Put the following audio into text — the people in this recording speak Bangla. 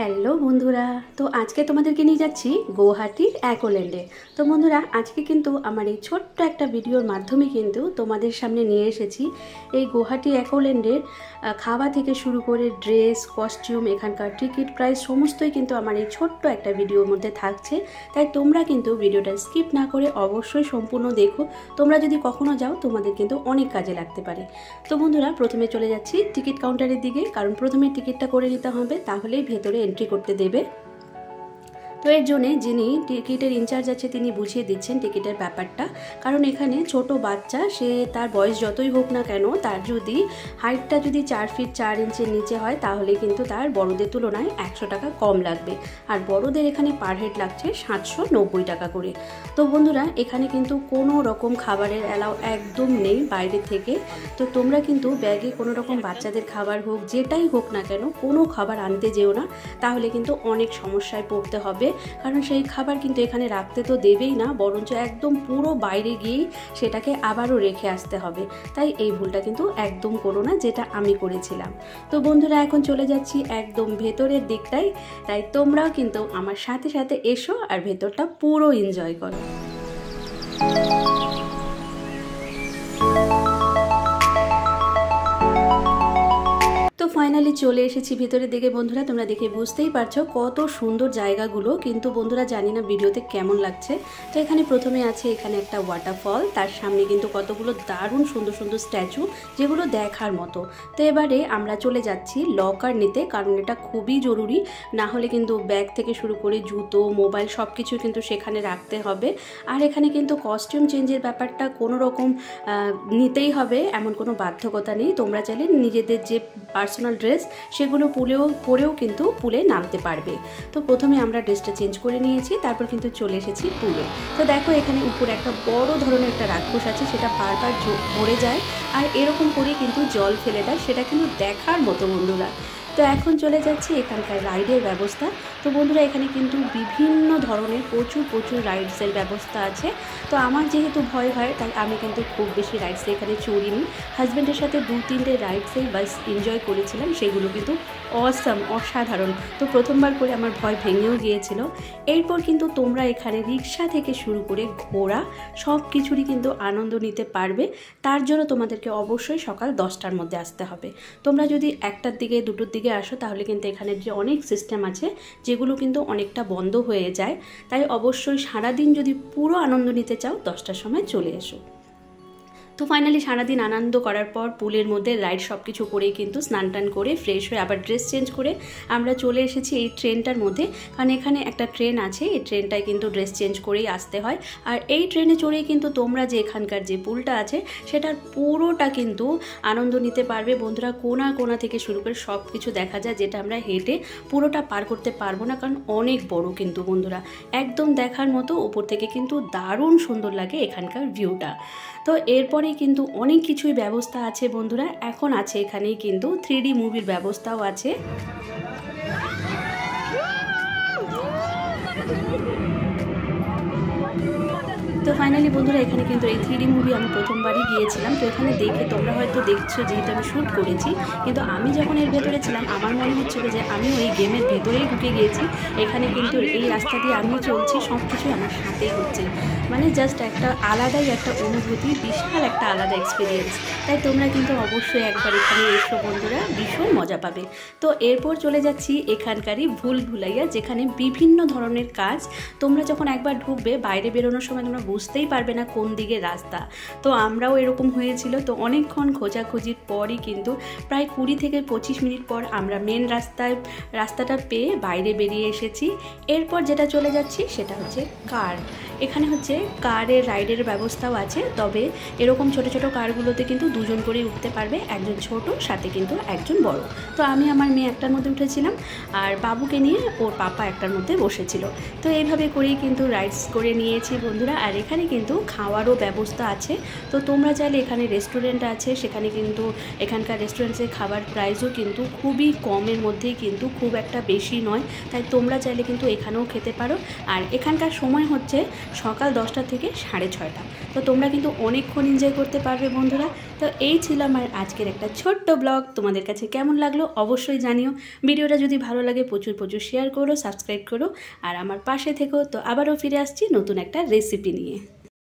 হ্যালো বন্ধুরা, তো আজকে তোমাদেরকে নিয়ে যাচ্ছি গুয়াহাটির অ্যাকোল্যান্ডে। তো বন্ধুরা, আজকে কিন্তু আমার এই ছোট্ট একটা ভিডিওর মাধ্যমে কিন্তু তোমাদের সামনে নিয়ে এসেছি এই গুয়াহাটি অ্যাকোল্যান্ডের খাওয়া থেকে শুরু করে ড্রেস, কস্টিউম, এখানকার টিকিট প্রাইস সমস্তই কিন্তু আমার এই ছোট্ট একটা ভিডিওর মধ্যে থাকছে। তাই তোমরা কিন্তু ভিডিওটা স্কিপ না করে অবশ্যই সম্পূর্ণ দেখো। তোমরা যদি কখনো যাও তোমাদের কিন্তু অনেক কাজে লাগতে পারে। তো বন্ধুরা, প্রথমে চলে যাচ্ছি টিকিট কাউন্টারের দিকে, কারণ প্রথমে টিকিটটা করে নিতে হবে, তাহলেই ভেতরে এন্ট্রি করতে দেবে। তো এর জন্য যিনি টিকিটের ইনচার্জ আছে তিনি বুঝিয়ে দিচ্ছেন টিকিটের ব্যাপারটা। কারণ এখানে ছোট বাচ্চা, সে তার বয়স যতই হোক না কেন, তার যদি হাইটটা যদি 4 ফিট 4 ইঞ্চের নিচে হয় তাহলে কিন্তু তার বড়দের তুলনায় 100 টাকা কম লাগবে। আর বড়দের এখানে পার হেড লাগছে 790 টাকা করে। তো বন্ধুরা, এখানে কিন্তু কোনো রকম খাবারের অ্যালাউ একদম নেই বাইরে থেকে। তো তোমরা কিন্তু ব্যাগে কোনো রকম বাচ্চাদের খাবার হোক, যেটাই হোক না কেন, কোনো খাবার আনতে যেও না, তাহলে কিন্তু অনেক সমস্যায় পড়তে হবে। কারণ সেই খাবার কিন্তু এখানে রাখতে তো দেবেই না, বরঞ্চ একদম পুরো বাইরে গিয়েই সেটাকে আবারও রেখে আসতে হবে। তাই এই ভুলটা কিন্তু একদম করো না, যেটা আমি করেছিলাম। তো বন্ধুরা, এখন চলে যাচ্ছি একদম ভেতরের দিকটাই। তাই তোমরাও কিন্তু আমার সাথে সাথে এসো আর ভেতরটা পুরো এনজয় করো। তো ফাইনালি চলে এসেছি ভিতরের দিকে। বন্ধুরা, তোমরা দেখে বুঝতেই পারছো কত সুন্দর জায়গাগুলো। কিন্তু বন্ধুরা, জানি না ভিডিওতে কেমন লাগছে। তো এখানে প্রথমে আছে এখানে একটা ওয়াটারফল, তার সামনে কিন্তু কতগুলো দারুণ সুন্দর সুন্দর স্ট্যাচু, যেগুলো দেখার মতো। তো এবারে আমরা চলে যাচ্ছি লকার নিতে, কারণ এটা খুবই জরুরি। না হলে কিন্তু ব্যাগ থেকে শুরু করে জুতো, মোবাইল সব কিছু কিন্তু সেখানে রাখতে হবে। আর এখানে কিন্তু কস্টিউম চেঞ্জের ব্যাপারটা কোনো রকম নিতেই হবে এমন কোনো বাধ্যকতা নেই। তোমরা চাইলে নিজেদের যে পার্সোনাল ড্রেস সেগুলো পরেও কিন্তু পুলে নামতে পারবে। তো প্রথমে আমরা ড্রেসটা চেঞ্জ করে নিয়েছি, তারপর কিন্তু চলে এসেছি পুলে। তো দেখো, এখানে উপরে একটা বড় ধরনের একটা রাক্ষস আছে, সেটা বারবার ভরে যায় আর এরকম করে কিন্তু জল ফেলে দেয়। সেটা কিন্তু দেখার মতো বন্ধুরা। তো এখন চলে যাচ্ছি এখানকার রাইডের ব্যবস্থা। তো বন্ধুরা, এখানে কিন্তু বিভিন্ন ধরনের প্রচুর রাইডসের ব্যবস্থা আছে। তো আমার যেহেতু ভয় হয়, তাই আমি কিন্তু খুব বেশি রাইডসে এখানে চড়িনি। হাজব্যান্ডের সাথে 2-3টে রাইডসেই বাস এনজয় করেছিলাম, সেগুলো কিন্তু অসাধারণ। তো প্রথমবার করে আমার ভয় ভেঙেও গিয়েছিল। এরপর কিন্তু তোমরা এখানে রিক্সা থেকে শুরু করে ঘোড়া সব কিছুরই কিন্তু আনন্দ নিতে পারবে। তার জন্য তোমাদেরকে অবশ্যই সকাল 10টার মধ্যে আসতে হবে। তোমরা যদি 1টার দিকে 2টোর দিকে আসো তাহলে কিন্তু এখানে যে অনেক সিস্টেম আছে যেগুলো কিন্তু অনেকটা বন্ধ হয়ে যায়। তাই অবশ্যই সারাদিন যদি পুরো আনন্দ নিতে চাও 10টার সময় চলে এসো। তো ফাইনালি সারাদিন আনন্দ করার পর পুলের মধ্যে রাইড সব কিছু করেই কিন্তু স্নান টান করে ফ্রেশ হয়ে আবার ড্রেস চেঞ্জ করে আমরা চলে এসেছি এই ট্রেনটার মধ্যে। কারণ এখানে একটা ট্রেন আছে, এই ট্রেনটায় কিন্তু ড্রেস চেঞ্জ করেই আসতে হয়। আর এই ট্রেনে চড়েই কিন্তু তোমরা যে এখানকার যে পুলটা আছে সেটার পুরোটা কিন্তু আনন্দ নিতে পারবে। বন্ধুরা, কোনা থেকে শুরু করে সব কিছু দেখা যায়, যেটা আমরা হেঁটে পুরোটা পার করতে পারবো না, কারণ অনেক বড় কিন্তু বন্ধুরা। একদম দেখার মতো, উপর থেকে কিন্তু দারুণ সুন্দর লাগে এখানকার ভিউটা। তো এরপরে কিন্তু অনেক কিছুই ব্যবস্থা আছে বন্ধুরা। এখন আছে এখানেই কিন্তু 3D মুভির ব্যবস্থাও আছে। তো ফাইনালি বন্ধুরা, এখানে কিন্তু এই 3D মুভি আমি প্রথমবারই গিয়েছিলাম। তো এখানে দেখে তোমরা হয়তো দেখছো যেহেতু আমি শ্যুট করেছি, কিন্তু আমি যখন এর ভেতরে ছিলাম আমার মনে হচ্ছিল যে আমিও এই গেমের ভেতরেই ঢুকে গিয়েছি। এখানে কিন্তু এই রাস্তা দিয়ে আমিও চলছি, সব কিছুই আমার সাথেই হচ্ছে। মানে জাস্ট একটা আলাদাই একটা অনুভূতি, বিশাল একটা আলাদা এক্সপিরিয়েন্স। তাই তোমরা কিন্তু অবশ্যই একবার এখানে এসো বন্ধুরা, ভীষণ মজা পাবে। তো এরপর চলে যাচ্ছি এখানকারই ভুলভুলাইয়া, যেখানে বিভিন্ন ধরনের কাজ। তোমরা যখন একবার ঢুকবে, বাইরে বেরোনোর সময় তোমরা বুঝতেই পারবে না কোন দিকে রাস্তা। তো আমরাও এরকম হয়েছিল। তো অনেকক্ষণ খোঁজাখুঁজির পরই কিন্তু প্রায় 20 থেকে 25 মিনিট পর আমরা মেন রাস্তাটা পেয়ে বাইরে বেরিয়ে এসেছি। এরপর যেটা চলে যাচ্ছি সেটা হচ্ছে কার। এখানে হচ্ছে কারের রাইডের ব্যবস্থাও আছে, তবে এরকম ছোট ছোট কারগুলোতে কিন্তু 2জন করেই উঠতে পারবে, একজন ছোট সাথে কিন্তু একজন বড়। তো আমি আমার মেয়ে একটার মধ্যে উঠেছিলাম আর বাবুকে নিয়ে ওর পাপা একটার মধ্যে বসেছিল। তো এইভাবে করেই কিন্তু রাইডস করে নিয়েছি বন্ধুরা। আর এখানে কিন্তু খাওয়ারও ব্যবস্থা আছে। তো তোমরা চাইলে এখানে রেস্টুরেন্ট আছে, সেখানে কিন্তু এখানকার রেস্টুরেন্টসের খাবার প্রাইসও কিন্তু খুবই কমের মধ্যেই, কিন্তু খুব একটা বেশি নয়। তাই তোমরা চাইলে কিন্তু এখানেও খেতে পারো। আর এখানকার সময় হচ্ছে সকাল 10টা থেকে 6:30। তো তোমরা কিন্তু অনেকক্ষণ এনজয় করতে পারবে বন্ধুরা। তো এই ছিল আমার আজকের একটা ছোট্ট ব্লগ। তোমাদের কাছে কেমন লাগলো অবশ্যই জানিও। ভিডিওটা যদি ভালো লাগে প্রচুর শেয়ার করো, সাবস্ক্রাইব করো আর আমার পাশে থেকো। তো আবারও ফিরে আসছি নতুন একটা রেসিপি নিয়ে।